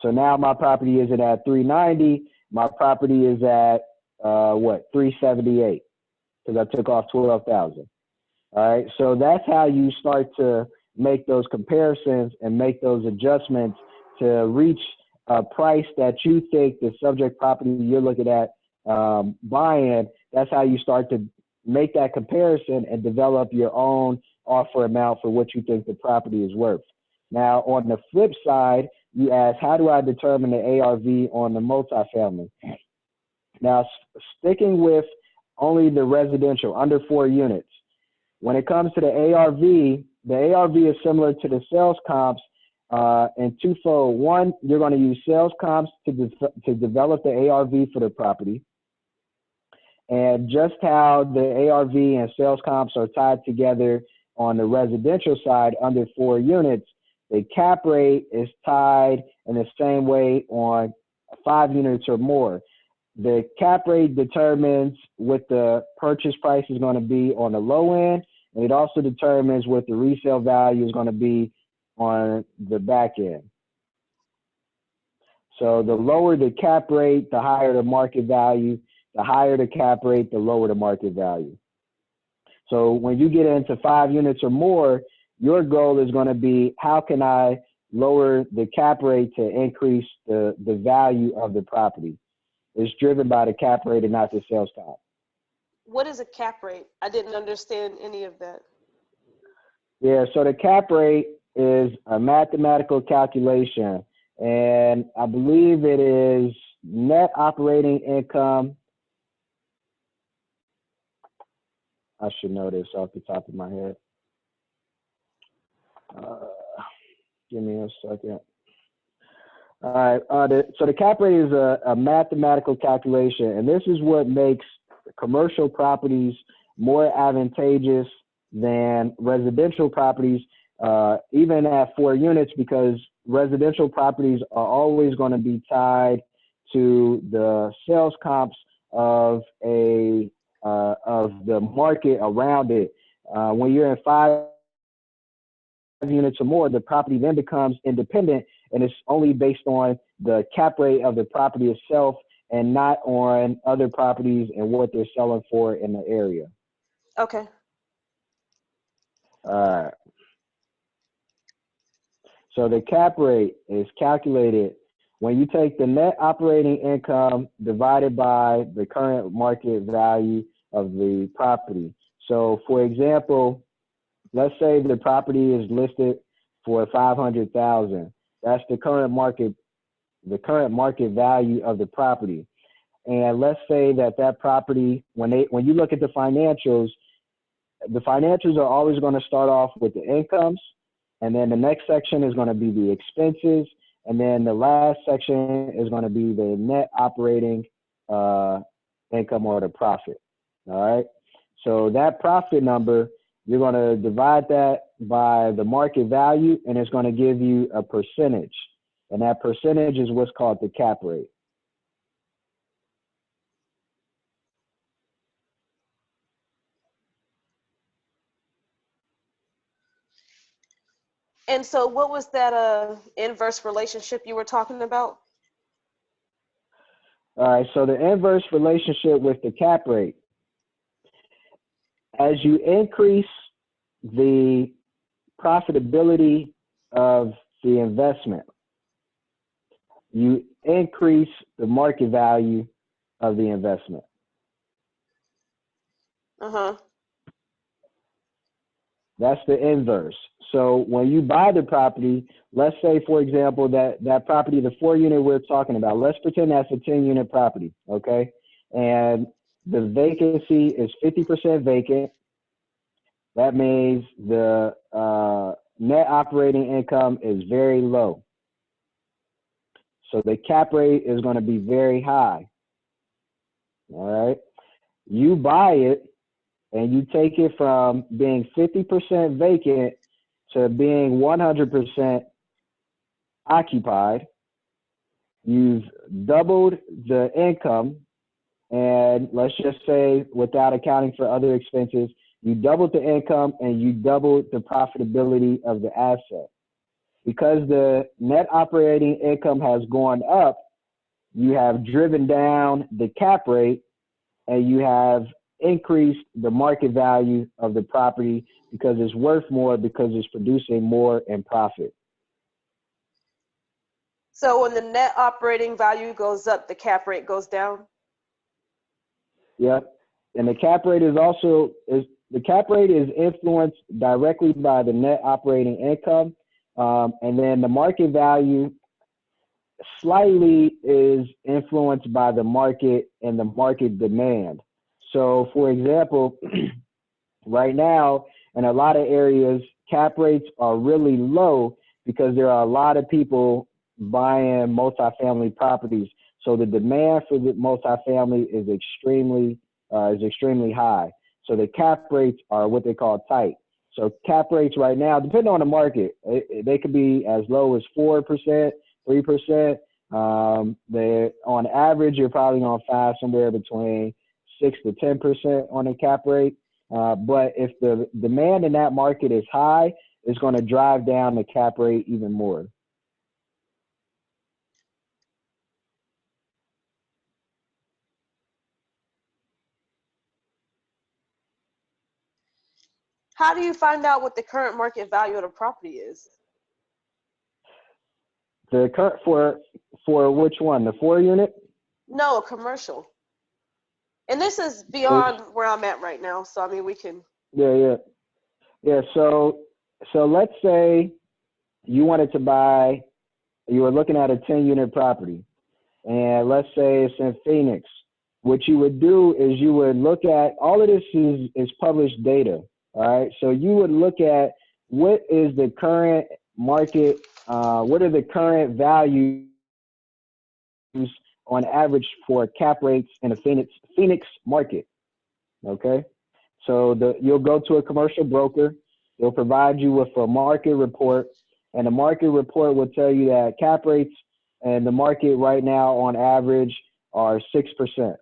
So now my property isn't at 390. My property is at 378 because I took off 12,000. All right. So that's how you start to make those comparisons and make those adjustments to reach a price that you think the subject property you're looking at buying. That's how you start to make that comparison and develop your own offer amount for what you think the property is worth. Now, on the flip side, you ask, how do I determine the ARV on the multifamily? Now, sticking with only the residential, under 4 units, when it comes to the ARV is similar to the sales comps in twofold. One, you're going to use sales comps to develop the ARV for the property. And just how the ARV and sales comps are tied together on the residential side under 4 units, the cap rate is tied in the same way on 5 units or more. The cap rate determines what the purchase price is going to be on the low end, and it also determines what the resale value is going to be on the back end. So the lower the cap rate, the higher the market value. The higher the cap rate, the lower the market value. So when you get into 5 units or more, your goal is going to be, how can I lower the cap rate to increase the value of the property? It's driven by the cap rate and not the sales comp. What is a cap rate? I didn't understand any of that. Yeah, so the cap rate is a mathematical calculation, and I believe it is net operating income. I should know this off the top of my head. Give me a second. All right. So the cap rate is a mathematical calculation, and this is what makes commercial properties more advantageous than residential properties, even at 4 units, because residential properties are always going to be tied to the sales comps of the market around it. When you're in 5 units or more, the property then becomes independent, and it's only based on the cap rate of the property itself and not on other properties and what they're selling for in the area. Okay. All right. So the cap rate is calculated when you take the net operating income divided by the current market value of the property. So for example, let's say the property is listed for $500,000. That's the current market value of the property. And let's say that property, when you look at the financials are always going to start off with the incomes, and then the next section is going to be the expenses, and then the last section is going to be the net operating income or the profit. All right. So that profit number, you're going to divide that by the market value, and it's going to give you a percentage. And that percentage is what's called the cap rate. And so what was that inverse relationship you were talking about? All right. So the inverse relationship with the cap rate, as you increase the profitability of the investment, you increase the market value of the investment. Uh-huh. That's the inverse. So when you buy the property, let's say, for example, that property, the 4 unit we're talking about, let's pretend that's a 10 unit property, okay? And the vacancy is 50% vacant. That means the net operating income is very low. So the cap rate is going to be very high. All right. You buy it and you take it from being 50% vacant to being 100% occupied. You've doubled the income, and let's just say, without accounting for other expenses, you doubled the income and you doubled the profitability of the asset. Because the net operating income has gone up, you have driven down the cap rate and you have increased the market value of the property because it's worth more, because it's producing more in profit. So when the net operating value goes up, the cap rate goes down? Yep. And the cap rate is influenced directly by the net operating income. And then the market value slightly is influenced by the market and the market demand. So for example, right now in a lot of areas, cap rates are really low because there are a lot of people buying multifamily properties. So the demand for the multifamily is extremely is extremely high. So the cap rates are what they call tight. So cap rates right now, depending on the market, they could be as low as 4%, 3%. They, on average, you're probably going to find somewhere between 6 to 10% on the cap rate. But if the demand in that market is high, it's going to drive down the cap rate even more. How do you find out what the current market value of the property is? The current for which one? The 4-unit? No, a commercial. And this is beyond where I'm at right now. So I mean, we can. Yeah. So let's say you wanted to buy, you were looking at a 10-unit property, and let's say it's in Phoenix. What you would do is you would look at, all of this is published data. All right. So you would look at what is the current market, what are the current values on average for cap rates in a Phoenix market. Okay. So you'll go to a commercial broker. They'll provide you with a market report, and the market report will tell you that cap rates and the market right now on average are 6%. All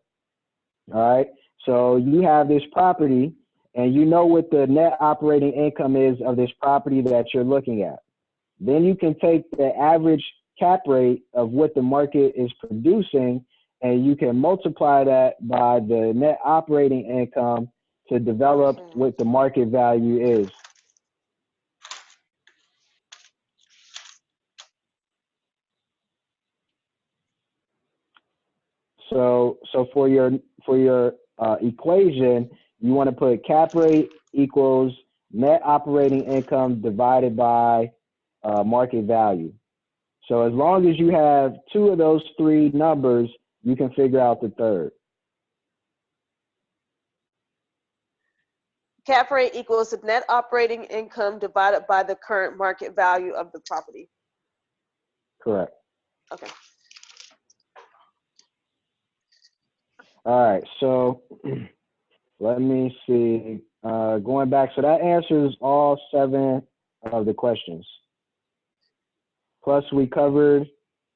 right. So you have this property, and you know what the net operating income is of this property that you're looking at. Then you can take the average cap rate of what the market is producing, and you can multiply that by the net operating income to develop what the market value is. So for your equation, you want to put cap rate equals net operating income divided by market value. So as long as you have 2 of those 3 numbers, you can figure out the third. Cap rate equals the net operating income divided by the current market value of the property. Correct. Okay. All right. So let me see. Going back, so that answers all 7 of the questions. Plus, we covered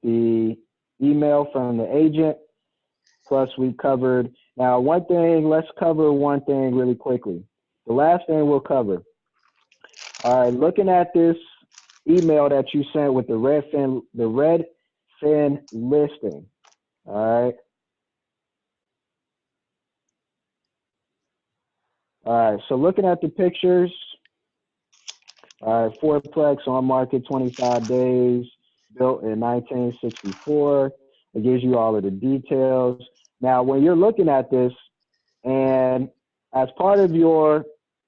the email from the agent. Plus, we covered, now one thing, let's cover one thing really quickly. The last thing we'll cover. All right, looking at this email that you sent with the Redfin listing. All right. All right, so looking at the pictures, all right, 4-plex on market, 25 days, built in 1964. It gives you all of the details. Now, when you're looking at this, and as part of your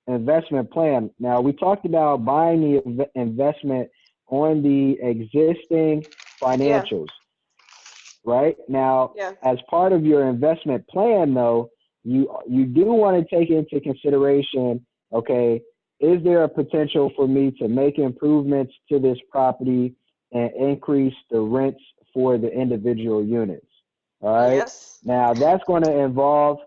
investment plan, now we talked about buying the investment on the existing financials, right? Now, as part of your investment plan, though, you do want to take into consideration, okay, is there a potential for me to make improvements to this property and increase the rents for the individual units? All right. Yes. Now that's going to involve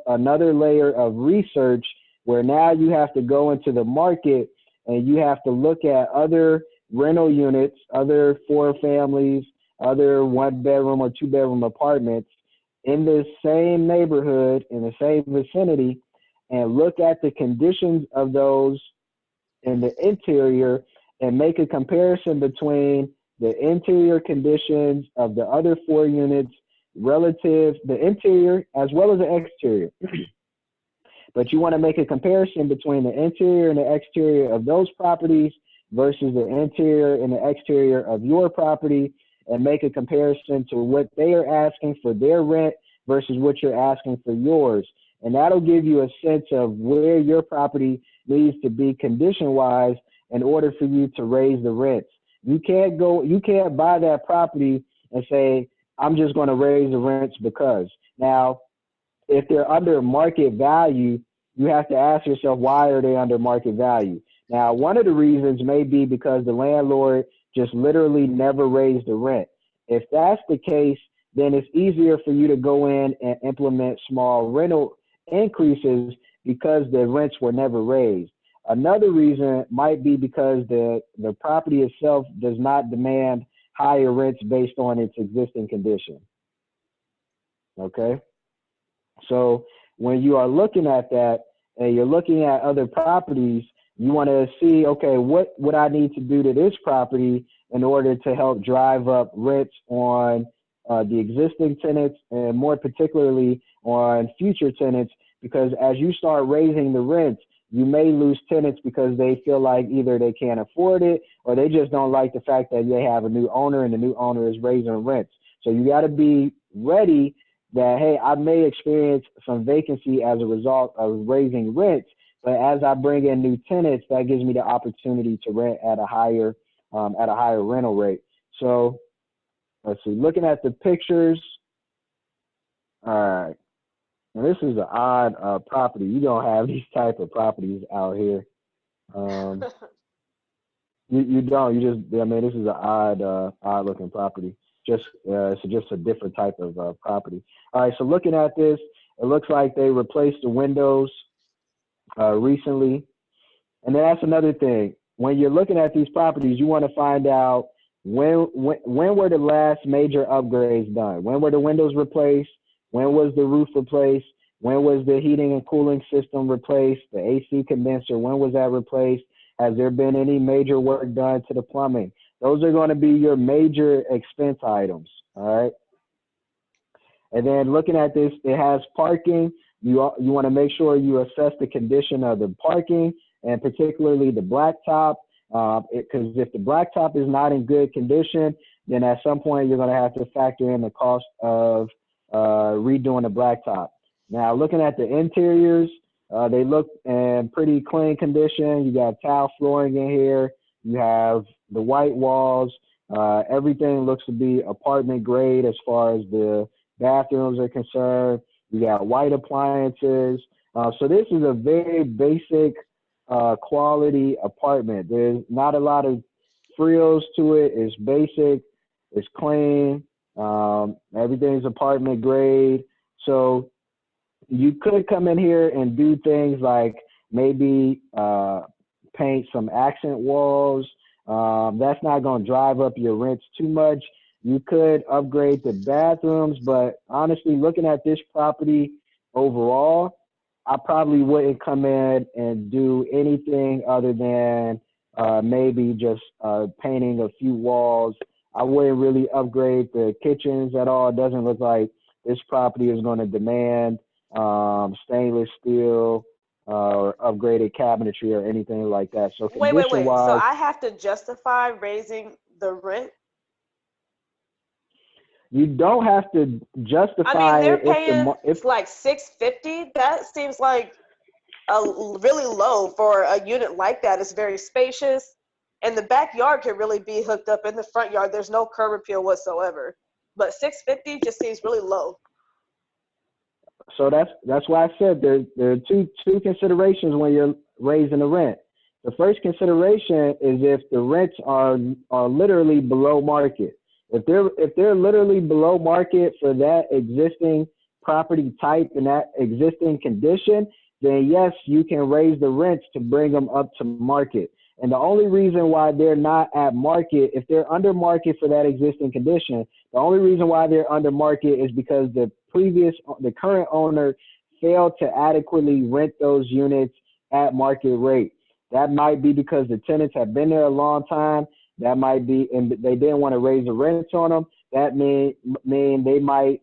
another layer of research where now you have to go into the market and you have to look at other rental units, other 4 families, other 1-bedroom or 2-bedroom apartments in the same neighborhood, in the same vicinity, and look at the conditions of those in the interior and make a comparison between the interior conditions of the other 4 units relative, the interior as well as the exterior. But you want to make a comparison between the interior and the exterior of those properties versus the interior and the exterior of your property, and make a comparison to what they are asking for their rent versus what you're asking for yours. And that'll give you a sense of where your property needs to be condition-wise in order for you to raise the rents. You can't buy that property and say, I'm just going to raise the rents because. Now, if they're under market value, you have to ask yourself, why are they under market value? Now, one of the reasons may be because the landlord just literally never raised the rent. If that's the case, then it's easier for you to go in and implement small rental increases because the rents were never raised. Another reason might be because the property itself does not demand higher rents based on its existing condition. Okay? So when you are looking at that and you're looking at other properties, you want to see, okay, what would I need to do to this property in order to help drive up rents on the existing tenants and more particularly on future tenants, because as you start raising the rents, you may lose tenants because they feel like either they can't afford it or they just don't like the fact that they have a new owner and the new owner is raising rents. So you got to be ready that, hey, I may experience some vacancy as a result of raising rents, but as I bring in new tenants, that gives me the opportunity to rent at a higher rental rate. So let's see, looking at the pictures. All right. Now, this is an odd property. You don't have these type of properties out here. You don't. You just. I mean, this is an odd looking property. It's just a different type of property. All right. So looking at this, it looks like they replaced the windows recently, and then that's another thing. When you're looking at these properties, you want to find out when were the last major upgrades done? When were the windows replaced? When was the roof replaced? When was the heating and cooling system replaced? The AC condenser, when was that replaced? Has there been any major work done to the plumbing? Those are going to be your major expense items, all right? And then looking at this, it has parking. You want to make sure you assess the condition of the parking and particularly the blacktop, because if the blacktop is not in good condition, then at some point you're going to have to factor in the cost of redoing the blacktop. Now, looking at the interiors, they look in pretty clean condition. You got tile flooring in here. You have the white walls. Everything looks to be apartment grade as far as the bathrooms are concerned. You got white appliances. So this is a very basic quality apartment. There's not a lot of frills to it. It's basic. It's clean. Everything's apartment grade. So you could come in here and do things like maybe paint some accent walls. That's not going to drive up your rents too much. You could upgrade the bathrooms, but honestly, looking at this property overall, I probably wouldn't come in and do anything other than maybe just painting a few walls. I wouldn't really upgrade the kitchens at all. It doesn't look like this property is going to demand stainless steel or upgraded cabinetry or anything like that. So wait. condition-wise, So I have to justify raising the rent? you don't have to justify. I mean, they're it paying if like $650. That seems like really low for a unit like that. It's very spacious, and the backyard can really be hooked up in the front yard. There's no curb appeal whatsoever. But $650 just seems really low. So that's why I said there are two considerations when you're raising the rent. The first consideration is if the rents are literally below market. If they're literally below market for that existing property type and that existing condition, then yes, you can raise the rents to bring them up to market. And the only reason why they're not at market, if they're under market for that existing condition, the only reason why they're under market is because the current owner failed to adequately rent those units at market rate. That might be because the tenants have been there a long time. That might be, and they didn't want to raise the rents on them. That mean they might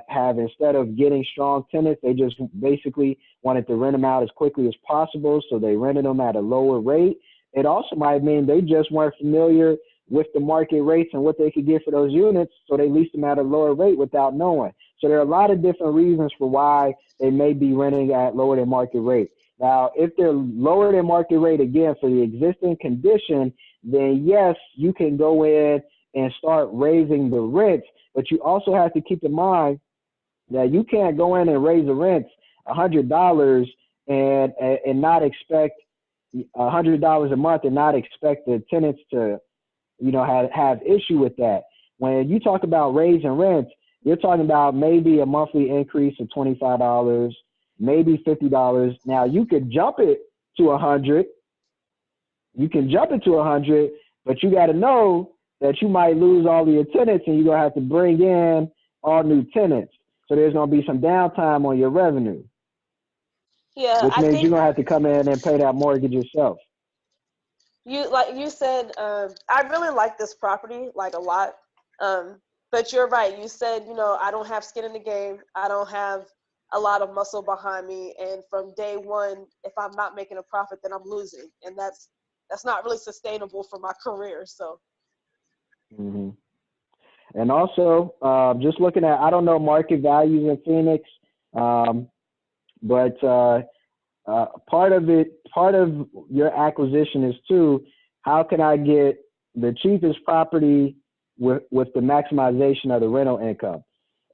have, instead of getting strong tenants, they just basically wanted to rent them out as quickly as possible. So they rented them at a lower rate. It also might mean they just weren't familiar with the market rates and what they could get for those units, so they leased them at a lower rate without knowing. So there are a lot of different reasons for why they may be renting at lower than market rate. Now, if they're lower than market rate, again, for the existing condition, then yes, you can go in and start raising the rents, but you also have to keep in mind that you can't go in and raise the rents $100 and not expect $100 a month and not expect the tenants to, have issue with that. When you talk about raising rents, you're talking about maybe a monthly increase of $25, maybe $50. Now you could jump it to 100. You can jump it to 100, but you got to know that you might lose all of your tenants and you're going to have to bring in all new tenants. So there's going to be some downtime on your revenue. Yeah, Which I means think you're going to have to come in and pay that mortgage yourself. like you said, I really like this property like a lot. But you're right. You said, I don't have skin in the game. I don't have a lot of muscle behind me. And from day one, if I'm not making a profit, then I'm losing. And that's not really sustainable for my career. So. Mm-hmm. And also, just looking at, I don't know market values in Phoenix, but part of your acquisition is too, how can I get the cheapest property with the maximization of the rental income?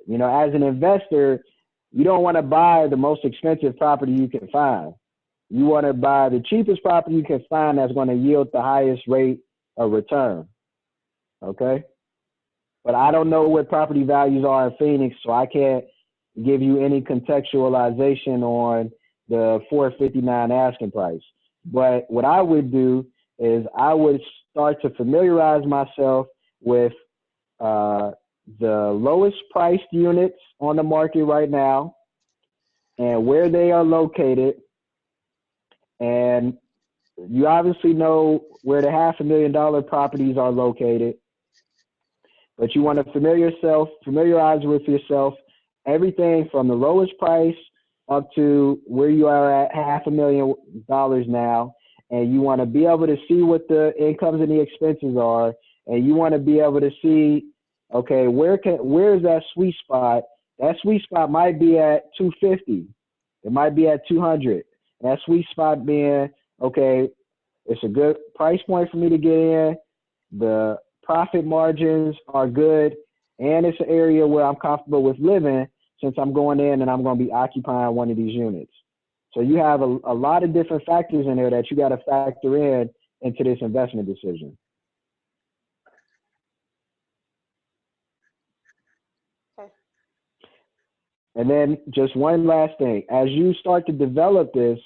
As an investor, you don't want to buy the most expensive property you can find. You want to buy the cheapest property you can find that's going to yield the highest rate of return. Okay? But I don't know what property values are in Phoenix, so I can't give you any contextualization on the $459 asking price. But what I would do is I would start to familiarize myself with the lowest priced units on the market right now and where they are located. And you obviously know where the $500,000 properties are located, but you want to familiarize with yourself everything from the lowest price up to where you are at $500,000 now. And you want to be able to see what the incomes and the expenses are. And you want to be able to see, okay, where's that sweet spot? That sweet spot might be at 250. It might be at 200. That sweet spot being, okay, it's a good price point for me to get in. The profit margins are good. And it's an area where I'm comfortable with living since I'm going in and I'm going to be occupying one of these units. So you have a lot of different factors in there that you got to factor into this investment decision. Okay. And then just one last thing, as you start to develop this,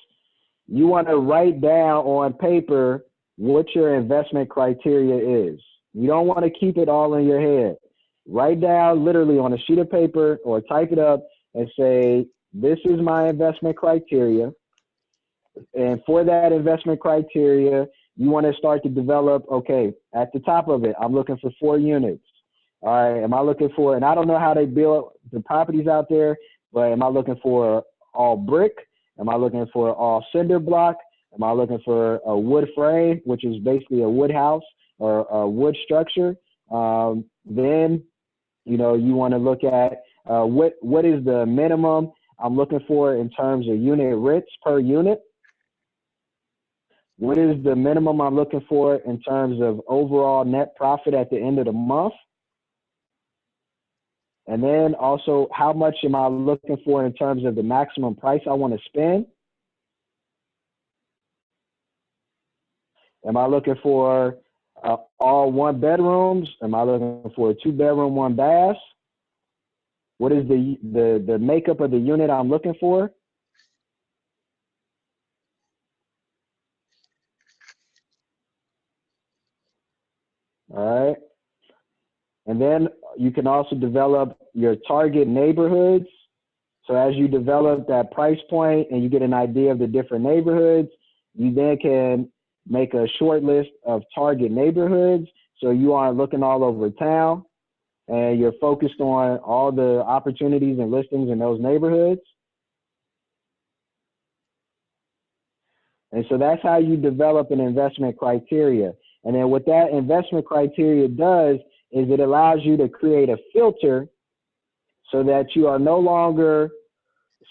you want to write down on paper what your investment criteria is. You don't want to keep it all in your head. Write down literally on a sheet of paper or type it up and say, this is my investment criteria. And for that investment criteria, you want to start to develop, okay, at the top of it, I'm looking for 4 units. All right, am I looking for, and I don't know how they build the properties out there, but am I looking for all brick? Am I looking for all cinder block? Am I looking for a wood frame, which is basically a wood house or a wood structure? Then, you want to look at what is the minimum I'm looking for in terms of unit rents per unit? What is the minimum I'm looking for in terms of overall net profit at the end of the month? And then also, how much am I looking for in terms of the maximum price I want to spend? Am I looking for all 1 bedrooms? Am I looking for a 2-bedroom, 1 bath? What is the makeup of the unit I'm looking for? All right. And then you can also develop your target neighborhoods. So as you develop that price point and you get an idea of the different neighborhoods, you then can make a short list of target neighborhoods. So you aren't looking all over town and you're focused on all the opportunities and listings in those neighborhoods. And so that's how you develop an investment criteria. And then what that investment criteria does is it allows you to create a filter so that you are no longer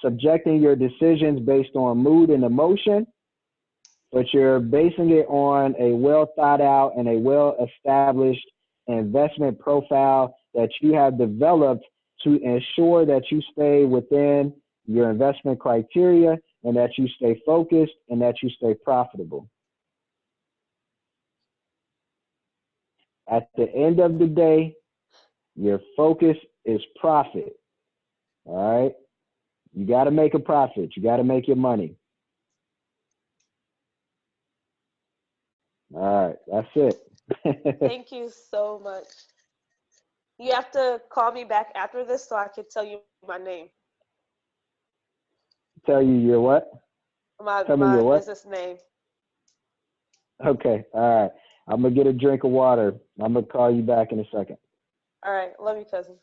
subjecting your decisions based on mood and emotion, but you're basing it on a well thought out and a well established investment profile that you have developed to ensure that you stay within your investment criteria and that you stay focused and that you stay profitable. At the end of the day, your focus is profit. All right. You got to make a profit. You got to make your money. All right. That's it. Thank you so much. You have to call me back after this so I can tell you my name. Tell you your what? Tell me My your what? business name. Okay. All right. I'm going to get a drink of water. I'm going to call you back in a second. All right. Love you, cousin.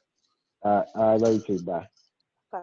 All right. Love you too. Bye. Bye.